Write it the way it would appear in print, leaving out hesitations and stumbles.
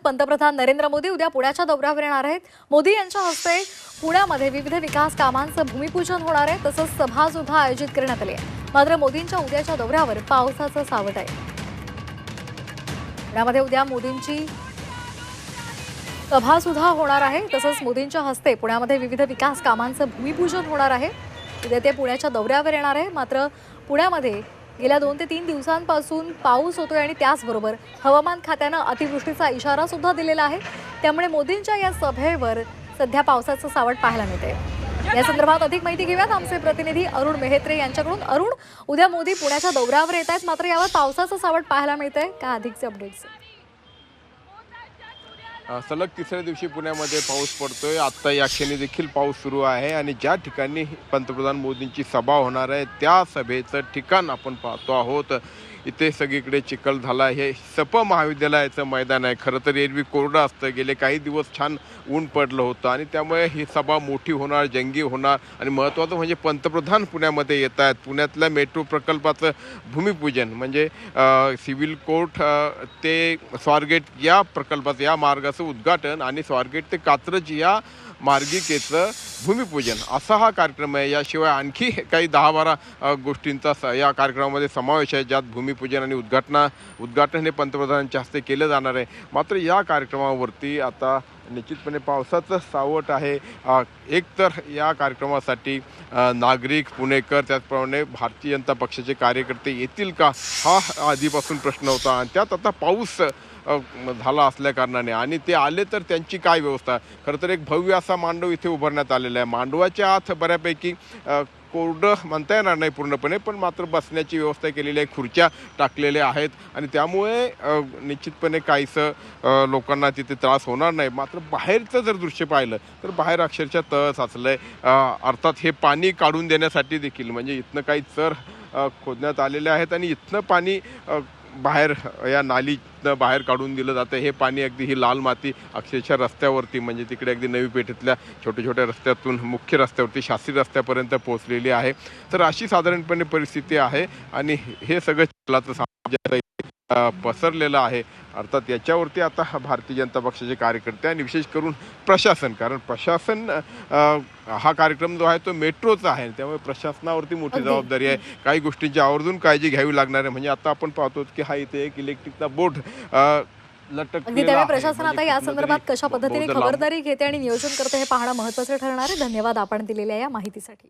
पंतप्रधान नरेंद्र मोदी उद्या पुण्याच्या दौऱ्यावर येणार आहेत। मोदी यांच्या हस्ते पुण्यामध्ये विविध विकास कामांचं भूमिपूजन होणार आहे, तसंच सभा सुद्धा आयोजित करण्यात आली आहे। मात्र मोदींच्या उद्याच्या दौऱ्यावर पावसाचं सावट आहे। पुण्यामध्ये उद्या मोदींची सभा सुद्धा होणार आहे, तसंच मोदींच्या हस्ते पुण्यामध्ये विविध विकास कामांचं भूमिपूजन होणार आहे। उद्या ते पुण्याच्या दौऱ्यावर येणार आहे। मात्र पुण्यामध्ये गेल्या 2 ते 3 दिवसांपासून पाऊस होतोय आणि त्याचबरोबर हवामान खात्यानं अतिवृष्टीचा इशारा सुद्धा दिलेला आहे। त्यामुळे मोदींच्या या सभेवर सध्या पावसाचं सावट पाहायला मिळते। या संदर्भात अधिक माहिती घेऊयात आमचे प्रतिनिधी अरुण मेहत्रे यांच्याकडून। अरुण, उद्या मोदी पुण्याच्या दौऱ्यावर येत आहेत, मात्र यावर पावसाचं सावट पाहायला मिळतंय का? अधिकचे अपडेट्स। सलग तिसऱ्या दिवशी पुण्यामध्ये पाऊस पडतोय। आता या क्षणी देखील पाऊस सुरू आहे आणि ज्या ठिकाणी पंतप्रधान मोदींची सभा होणार आहे त्या सभेचं ठिकाण आपण पाहतो आहोत। इथे सगळीकडे चिखल झाला आहे। सप महाविद्यालयाचं मैदान आहे। खरं तर एरवी कोरडं असतं, गेले काही दिवस छान ऊन पडलं होतं आणि त्यामुळे ही सभा मोठी होणार, जंगी होणार आणि महत्त्वाचं म्हणजे पंतप्रधान पुण्यामध्ये येत आहेत। पुण्यातल्या मेट्रो प्रकल्पाचं भूमिपूजन म्हणजे सिव्हिल कोर्ट ते स्वारगेट या प्रकल्पाचं, या मार्गाचं उद्घाटन आणि स्वारगेट ते कात्रज या मार्गिकेचं भूमिपूजन असा हा कार्यक्रम आहे। याशिवाय आणखी काही 10-12 गोष्टींचा या कार्यक्रमामध्ये समावेश आहे, ज्यात भूमिपूजन आणि उद्घाटन हे पंतप्रधानांच्या हस्ते केलं जाणार आहे। मात्र या कार्यक्रमावरती आता निश्चितपणे पावसाचं सावट आहे। एकतर या कार्यक्रमासाठी नागरिक, पुणेकर, त्याचप्रमाणे भारतीय जनता पक्षाचे कार्यकर्ते येतील का, हा आधीपासून प्रश्न होता आणि त्यात आता पाऊस झाला असल्या कारणाने आणि ते आले तर त्यांची काय व्यवस्था। खरं तर एक भव्य असा मांडव इथे उभारण्यात आलेला आहे। मांडवाच्या आत बऱ्यापैकी कोरडं म्हणता येणार नाही पूर्णपणे, पण मात्र बसण्याची व्यवस्था केलेली आहे, खुर्च्या टाकलेल्या आहेत आणि त्यामुळे निश्चितपणे काहीसं लोकांना तिथे त्रास होणार नाही। मात्र बाहेरचं जर दृश्य पाहिलं तर बाहेर अक्षरशः तळ साचलं आहे। अर्थात हे पाणी काढून देण्यासाठी देखील म्हणजे इथनं काही चर खोदण्यात आलेले आहेत आणि इथनं पाणी बाहेर या नालीतनं बाहेर काढून दिलं जातं। हे पाणी अगदी ही लाल माती अक्षरशः रस्त्यावरती म्हणजे तिकडे अगदी नवी पेठेतल्या छोट्या छोट्या रस्त्यातून मुख्य रस्त्यावरती शास्त्री रस्त्यापर्यंत पोहोचलेली आहे। तर अशी साधारणपणे परिस्थिती आहे आणि हे सगळं चिखलाचं साम्राज्य पसरलेलं आहे। अर्थात याच्यावरती आता भारतीय जनता पक्षाचे कार्यकर्ते आणि विशेष करून प्रशासन, कारण प्रशासन हा कार्यक्रम जो आहे तो मेट्रोचा आहे, त्यामुळे प्रशासनावरती मोठी जबाबदारी आहे। काही गोष्टींची आवर्जून काळजी घ्यावी लागणार आहे। म्हणजे आता आपण पाहतो की हा इथे एक इलेक्ट्रिकचा बोर्ड त्यामुळे प्रशासन आता या संदर्भात कशा पद्धतीने खबरदारी घेते आणि नियोजन करते हे पाहणं महत्त्वाचं ठरणार आहे। धन्यवाद आपण दिलेल्या या माहितीसाठी।